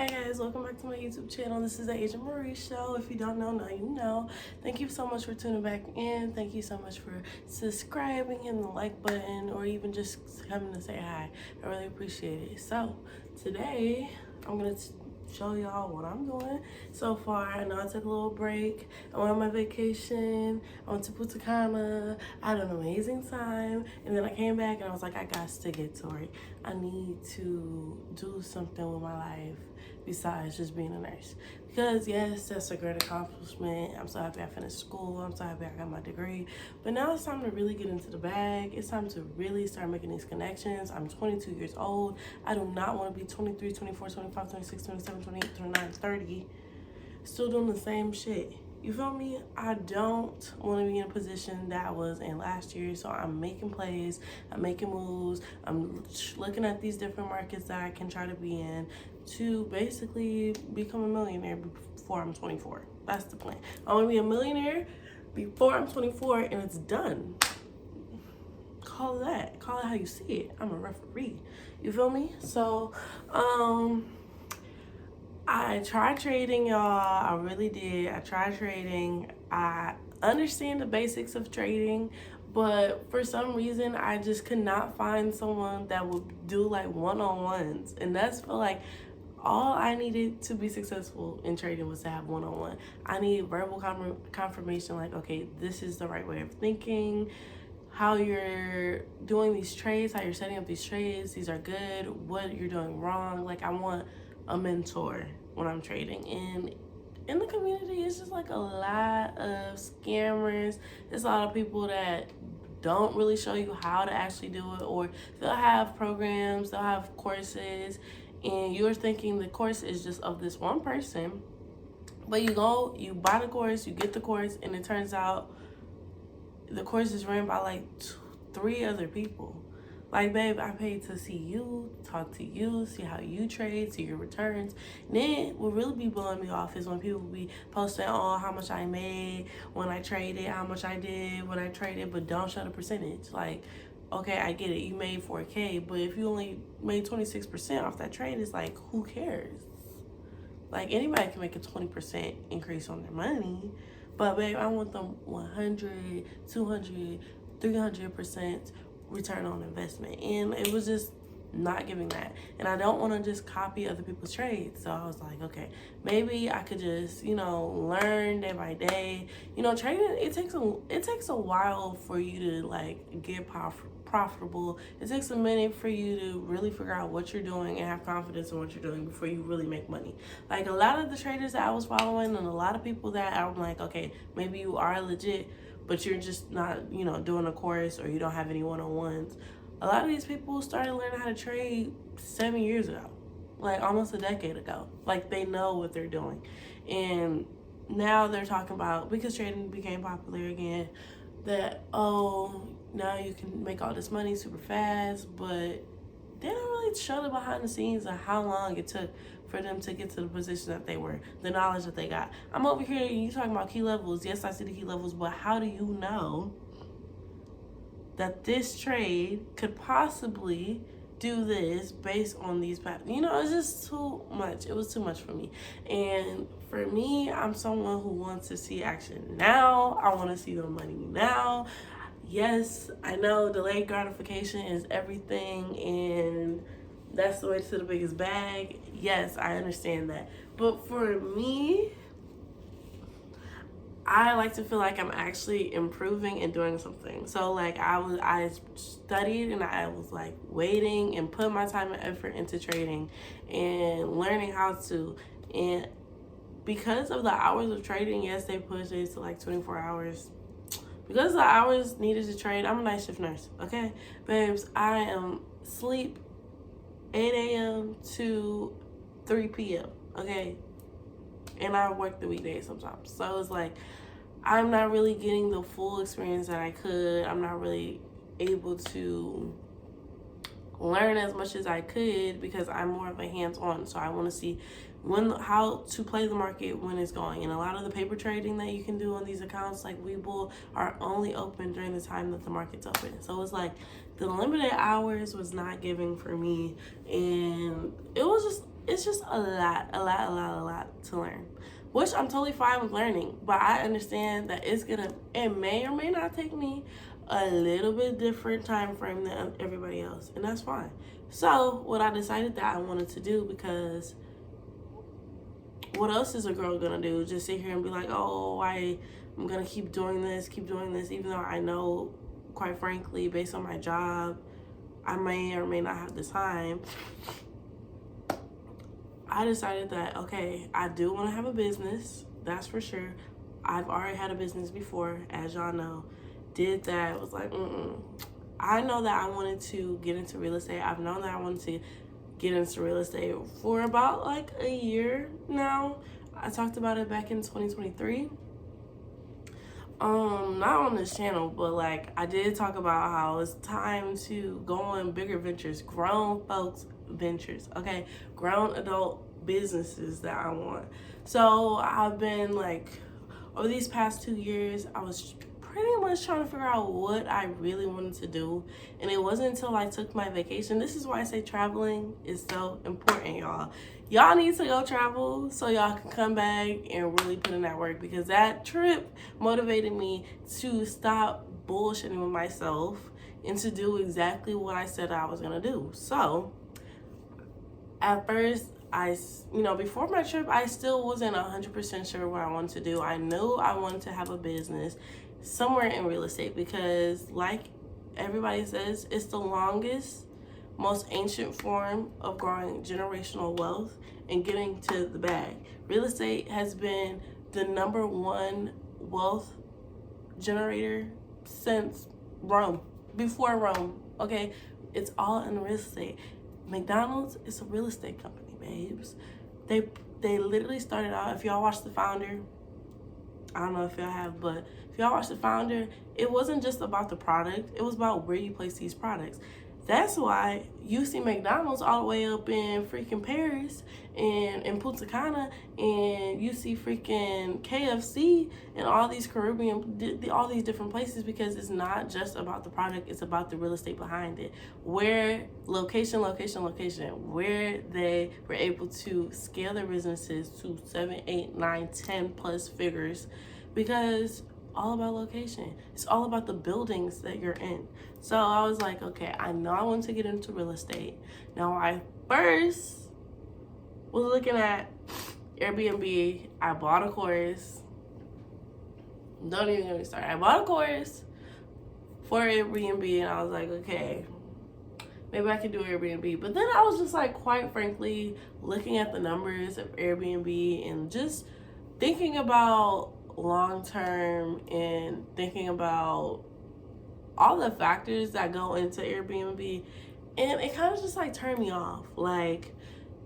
Hi guys, welcome back to my YouTube channel. This is the Agent Marie Show. If you don't know, now you know. Thank you so much for tuning back in. Thank you so much for subscribing, hitting the like button, or even just coming to say hi. I really appreciate it. So today I'm gonna show y'all what I'm doing so far. I know I took a little break. I went on my vacation. I went to Punta Cana. I had an amazing time, and then I came back and I was like, I got to get to it. I need to do something with my life besides just being a nurse, because yes, that's a great accomplishment. I'm so happy I finished school. I'm so happy I got my degree, but now it's time to really get into the bag. It's time to really start making these connections. I'm 22 years old. I do not want to be 23, 24, 25, 26, 27, 28, 29, 30 still doing the same shit. You feel me? I don't want to be in a position that I was in last year. So I'm making plays, I'm making moves, I'm looking at these different markets that I can try to be in to basically become a millionaire before I'm 24. That's the plan. I want to be a millionaire before I'm 24, and it's done. Call it how you see it. I'm a referee. You feel me? So, I tried trading, y'all. I really did. I tried trading. I understand the basics of trading, but for some reason, I just could not find someone that would do like one-on-ones. And that's for like all I needed to be successful in trading was to have one-on-one. I need verbal confirmation, like, okay, this is the right way of thinking. How you're doing these trades, how you're setting up these trades, these are good. What you're doing wrong. Like, I want a mentor when I'm trading. And in the community, it's just like a lot of scammers. There's a lot of people that don't really show you how to actually do it, or they'll have programs, they'll have courses, and you're thinking the course is just of this one person, but you go, you buy the course, you get the course, and it turns out the course is ran by like 3 other people. Like, babe, I paid to see you, talk to you, see how you trade, see your returns. And then what really be blowing me off is when people be posting, oh, how much I made when I traded, how much I did when I traded, but don't show the percentage. Like, okay, I get it, you made 4K, but if you only made 26% off that trade, it's like, who cares? Like, anybody can make a 20% increase on their money. But babe, I want them 100, 200, 300% return on investment. And it was just not giving that. And I don't want to just copy other people's trades. So I was like, okay, maybe I could just, learn day by day. Trading, it takes a while for you to like get profitable. It takes a minute for you to really figure out what you're doing and have confidence in what you're doing before you really make money. Like, a lot of the traders that I was following and a lot of people that I'm like, okay, maybe you are legit, but you're just not, doing a course, or you don't have any one-on-ones. A lot of these people started learning how to trade 7 years ago, like almost a decade ago. Like, they know what they're doing. And now they're talking about, because trading became popular again, that, oh, now you can make all this money super fast, but they don't really show the behind the scenes of how long it took for them to get to the position that they were, the knowledge that they got. I'm over here, you talking about key levels. Yes, I see the key levels, but how do you know that this trade could possibly do this based on these patterns? It's just too much. It was too much for me. And for me, I'm someone who wants to see action now. I want to see the money now. Yes, I know delayed gratification is everything, and that's the way to the biggest bag. Yes, I understand that. But for me, I like to feel like I'm actually improving and doing something. So like, I studied and I was like waiting and put my time and effort into trading and learning how to. And because of the hours of trading, yes, they pushed it to like 24 hours. Because of the hours needed to trade, I'm a night shift nurse, okay? Babes, I am sleep 8 a.m. to 3 p.m., okay? And I work the weekdays sometimes. So it's like, I'm not really getting the full experience that I could. I'm not really able to learn as much as I could because I'm more of a hands-on. So I want to see how to play the market when it's going. And a lot of the paper trading that you can do on these accounts like Webull are only open during the time that the market's open. So it's like the limited hours was not giving for me, and it was just it's just a lot to learn, which I'm totally fine with learning. But I understand that it may or may not take me a little bit different time frame than everybody else, and that's fine. So what I decided that I wanted to do, because what else is a girl gonna do? Just sit here and be like, oh, I'm gonna keep doing this, even though I know, quite frankly, based on my job, I may or may not have the time. I decided that, okay, I do want to have a business, that's for sure. I've already had a business before, as y'all know. Did that, was like, I know that I wanted to get into real estate. I've known that I wanted to get into real estate for about like a year now. I talked about it back in 2023. Not on this channel, but like I did talk about how it's time to go on bigger ventures, grown folks ventures, okay? Grown adult businesses that I want. So I've been like, over these past 2 years, I was pretty much trying to figure out what I really wanted to do. And it wasn't until I took my vacation. This is why I say traveling is so important, y'all. Y'all need to go travel so y'all can come back and really put in that work, because that trip motivated me to stop bullshitting with myself and to do exactly what I said I was gonna do. So at first, before my trip, I still wasn't 100% sure what I wanted to do. I knew I wanted to have a business somewhere in real estate, because like everybody says, it's the longest, most ancient form of growing generational wealth and getting to the bag. Real estate has been the number one wealth generator since Rome, before Rome, okay? It's all in real estate. McDonald's is a real estate company, babes. They literally started out, if y'all watch The Founder, I don't know if y'all have, but if y'all watch The Founder, it wasn't just about the product, it was about where you place these products. That's why you see McDonald's all the way up in freaking Paris and in Punta Cana, and you see freaking KFC and all these Caribbean, all these different places, because it's not just about the product, it's about the real estate behind it. Where location, where they were able to scale their businesses to 7, 8, 9, 10 plus figures, because all about location. It's all about the buildings that you're in. So I was like, okay, I know I want to get into real estate. Now, I first was looking at Airbnb. I bought a course. Don't even get me started. I bought a course for Airbnb, and I was like, okay, maybe I could do Airbnb. But then I was just like, quite frankly, looking at the numbers of Airbnb and just thinking about long term and thinking about all the factors that go into Airbnb, and it kind of just like turned me off. Like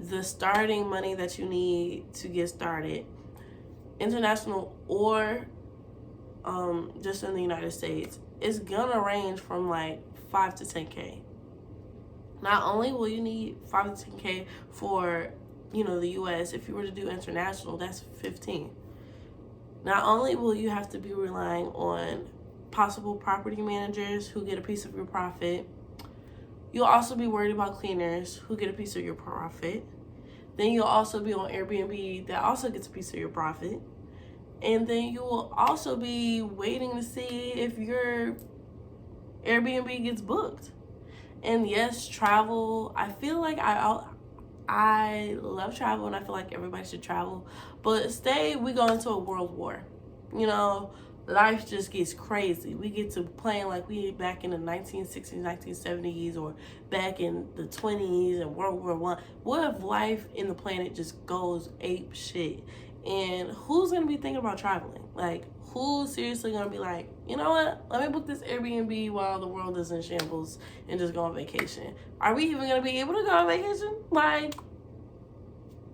the starting money that you need to get started, international or just in the United States, is gonna range from like 5 to 10K. Not only will you need 5 to 10K for the US, if you were to do international, that's 15. Not only will you have to be relying on possible property managers who get a piece of your profit, you'll also be worried about cleaners who get a piece of your profit. Then you'll also be on Airbnb that also gets a piece of your profit. And then you will also be waiting to see if your Airbnb gets booked. And yes, travel, I feel like I love travel, and I feel like everybody should travel. But we go into a world war. Life just gets crazy. We get to playing like we back in the 1960s, 1970s, or back in the 20s and World War I. What if life in the planet just goes ape shit? And who's going to be thinking about traveling? Like, who's seriously going to be like, you know what? Let me book this Airbnb while the world is in shambles and just go on vacation. Are we even going to be able to go on vacation? Like,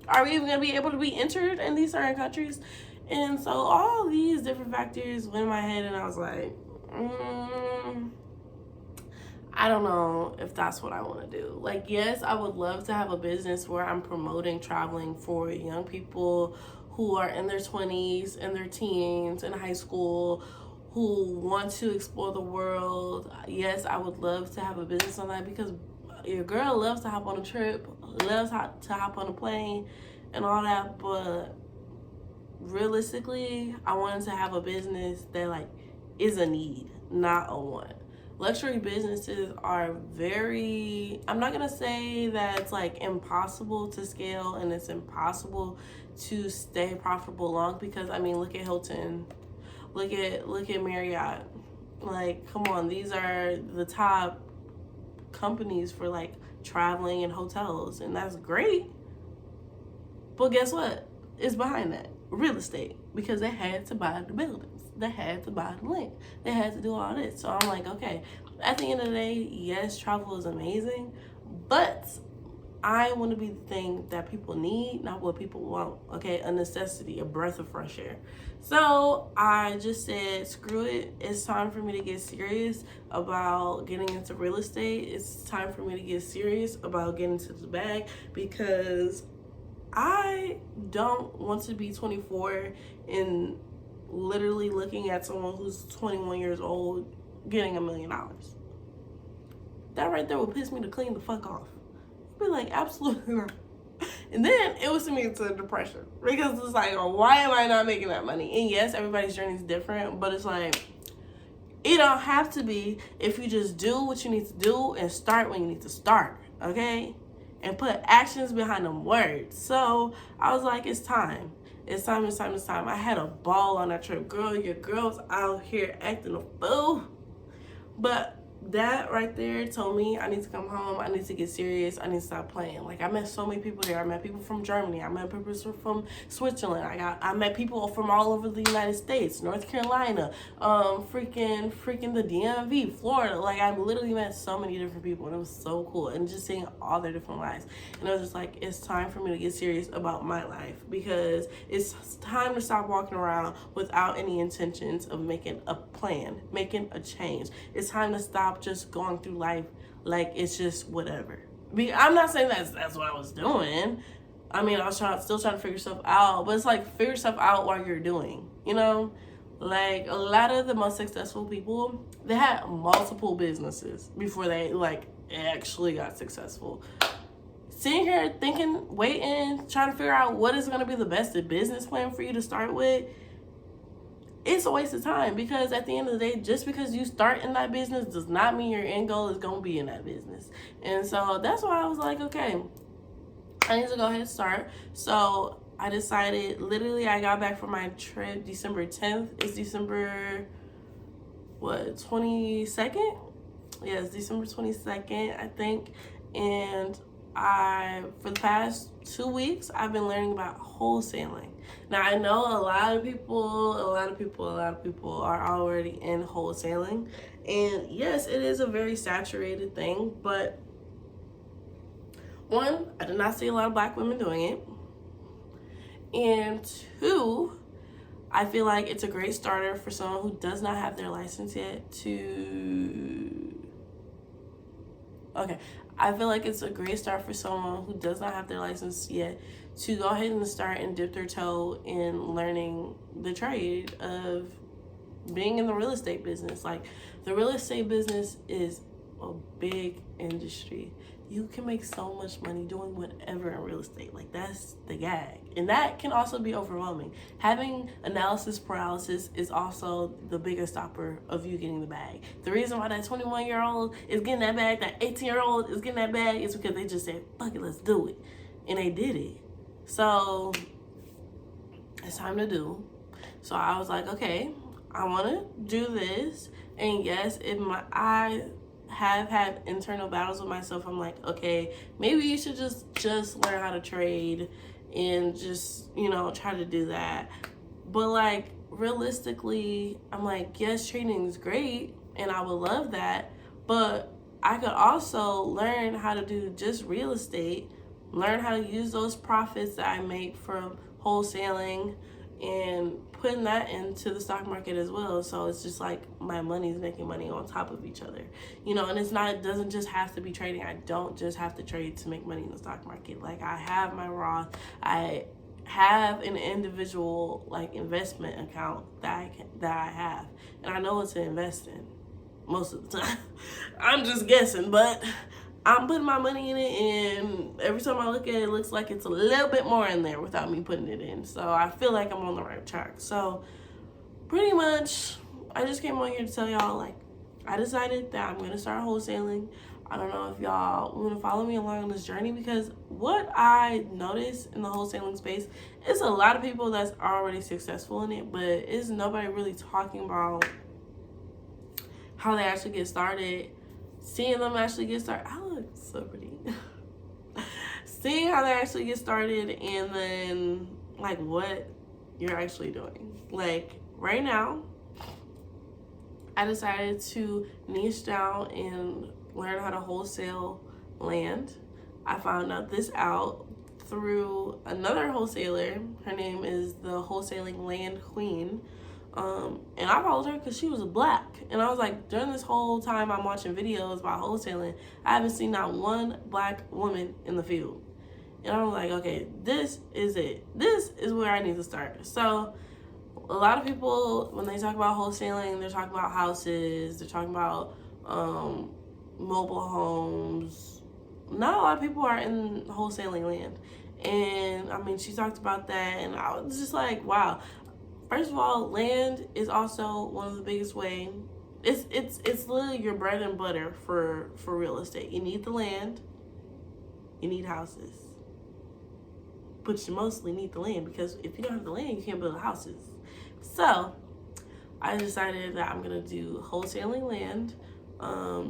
are we even going to be able to be entered in these certain countries? And so all these different factors went in my head, and I was like, I don't know if that's what I want to do. Like, yes, I would love to have a business where I'm promoting traveling for young people who are in their 20s and their teens in high school, who want to explore the world. Yes, I would love to have a business on that, because your girl loves to hop on a trip. loves to hop on a plane and all that, but realistically, I wanted to have a business that like is a need, not a want. Luxury businesses are very, I'm not gonna say that it's like impossible to scale and it's impossible to stay profitable long, because I mean, look at Hilton, look at Marriott. Like, come on, these are the top companies for like traveling and hotels, and that's great. But guess what? It's behind that real estate, because they had to buy the buildings, they had to buy the land, they had to do all this. So I'm like, okay, at the end of the day, yes, travel is amazing, but I want to be the thing that people need, not what people want. Okay, a necessity, a breath of fresh air. So I just said, screw it. It's time for me to get serious about getting into real estate. It's time for me to get serious about getting into the bag, because I don't want to be 24 and literally looking at someone who's 21 years old getting $1 million. That right there would piss me to clean the fuck off. I'd be like, absolutely not. And then it was to me to depression, because it's like, oh, why am I not making that money? And yes, everybody's journey is different, but it's like, it don't have to be if you just do what you need to do and start when you need to start, okay? And put actions behind them words. So I was like, it's time. It's time, it's time, it's time. I had a ball on that trip. Girl, your girl's out here acting a fool. But that right there told me I need to come home. I need to get serious. I need to stop playing. Like, I met so many people there. I met people from Germany. I met people from Switzerland. I met people from all over the United States, North Carolina, freaking the DMV, Florida. Like, I literally met so many different people, and it was so cool. And just seeing all their different lives. And I was just like, it's time for me to get serious about my life, because it's time to stop walking around without any intentions of making a plan, making a change. It's time to stop just going through life like it's just whatever. I'm not saying that's what I was doing. I mean, I was still trying to figure stuff out, but it's like, figure stuff out while you're doing, you know? Like, a lot of the most successful people, they had multiple businesses before they like actually got successful. Sitting here thinking, waiting, trying to figure out what is going to be the best business plan for you to start with, it's a waste of time, because at the end of the day, just because you start in that business does not mean your end goal is going to be in that business. And so that's why I was like, okay, I need to go ahead and start. So I decided, literally, I got back from my trip December 10th. It's December, 22nd? Yeah, it's December 22nd, I think. And for the past 2 weeks, I've been learning about wholesaling. Now, I know a lot of people are already in wholesaling. And yes, it is a very saturated thing, but one, I did not see a lot of Black women doing it. And two, I feel like it's a great starter for someone who does not have their license yet I feel like it's a great start for someone who does not have their license yet to go ahead and start and dip their toe in learning the trade of being in the real estate business. Like, the real estate business is a big industry. You can make so much money doing whatever in real estate. Like, that's the gag. And that can also be overwhelming. Having analysis paralysis is also the biggest stopper of you getting the bag. The reason why that 21-year-old is getting that bag, that 18-year-old is getting that bag, is because they just said, fuck it, let's do it. And they did it. So it's time to do. So I was like, okay, I want to do this. And yes, I have had internal battles with myself. I'm like, okay, maybe you should just learn how to trade and just, try to do that. But like, realistically, I'm like, yes, trading is great and I would love that, but I could also learn how to do just real estate, learn how to use those profits that I make from wholesaling and putting that into the stock market as well. So it's just like my money's making money on top of each other, and it doesn't just have to be trading. I don't just have to trade to make money in the stock market. Like, I have my Roth, I have an individual like investment account that I have, and I know what to invest in most of the time. I'm just guessing, but I'm putting my money in it, and every time I look at it, it looks like it's a little bit more in there without me putting it in. So I feel like I'm on the right track. So pretty much, I just came on here to tell y'all, like, I decided that I'm going to start wholesaling. I don't know if y'all want to follow me along on this journey, because what I noticed in the wholesaling space is a lot of people that's already successful in it, but is nobody really talking about how they actually get started. Seeing them actually get started. I look so pretty. Seeing how they actually get started, and then like what you're actually doing. Like right now, I decided to niche down and learn how to wholesale land. I found out this out through another wholesaler. Her name is the Wholesaling Land Queen. And I followed her because she was black. And I was like, during this whole time I'm watching videos about wholesaling, I haven't seen not one black woman in the field. And I'm like, okay, this is it. This is where I need to start. So a lot of people, when they talk about wholesaling, they're talking about houses, they're talking about mobile homes. Not a lot of people are in wholesaling land. And I mean, she talked about that, and I was just like, wow. First of all, land is also one of the biggest ways. It's literally your bread and butter for real estate. You need the land, you need houses. But you mostly need the land, because if you don't have the land, you can't build houses. So I decided that I'm gonna do wholesaling land.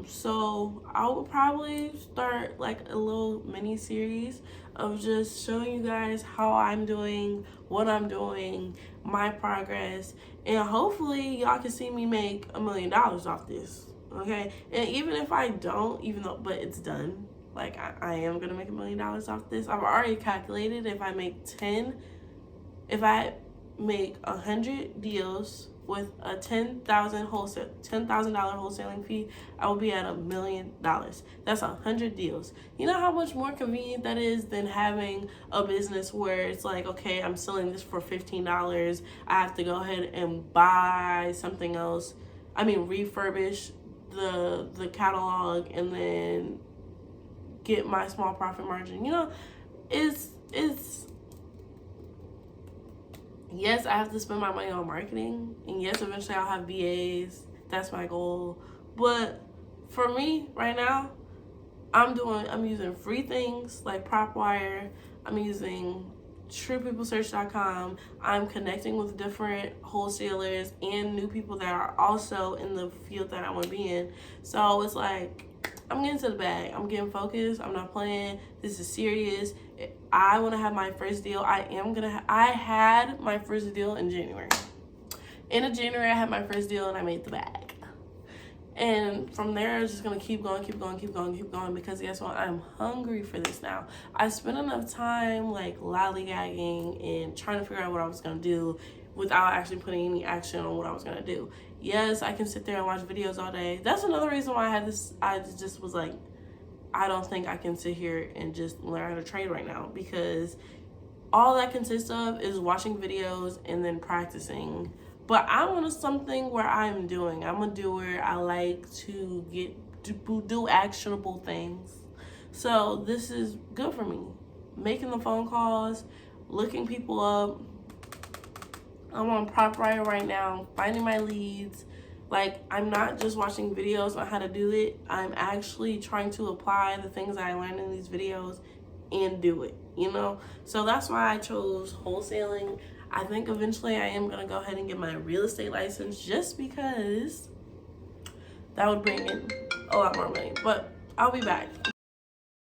So I will probably start like a little mini series of just showing you guys how I'm doing, what I'm doing, my progress, and hopefully y'all can see me make $1 million off this. Okay, and even if I don't, but it's done, like I am gonna make $1 million off this. I've already calculated if I make 100 deals with a $10,000 wholesaling fee, I will be at $1 million. That's 100 deals. You know how much more convenient that is than having a business where it's like, okay, I'm selling this for $15. I have to go ahead and buy something else. I mean, refurbish the catalog and then get my small profit margin. You know, it's yes, I have to spend my money on marketing, and yes, eventually I'll have VAs. That's my goal. But for me right now, I'm using free things like PropWire. I'm using TruePeopleSearch.com. I'm connecting with different wholesalers and new people that are also in the field that I want to be in. So it's like, I'm getting to the bag. I'm getting focused. I'm not playing. This is serious. I want to have my first deal. I had my first deal in January. In January, I had my first deal and I made the bag. And from there, I was just going to keep going, because guess what? I'm hungry for this now. I spent enough time like lollygagging and trying to figure out what I was going to do without actually putting any action on what I was going to do. Yes, I can sit there and watch videos all day. That's another reason why I just was like, I don't think I can sit here and just learn how to trade right now, because all that consists of is watching videos and then practicing. But I want something where I'm doing. I'm a doer. I like to do actionable things. So this is good for me. Making the phone calls, looking people up. I'm on PropWire right now, finding my leads. Like, I'm not just watching videos on how to do it. I'm actually trying to apply the things that I learned in these videos and do it, you know? So that's why I chose wholesaling. I think eventually I am going to go ahead and get my real estate license, just because that would bring in a lot more money. But I'll be back.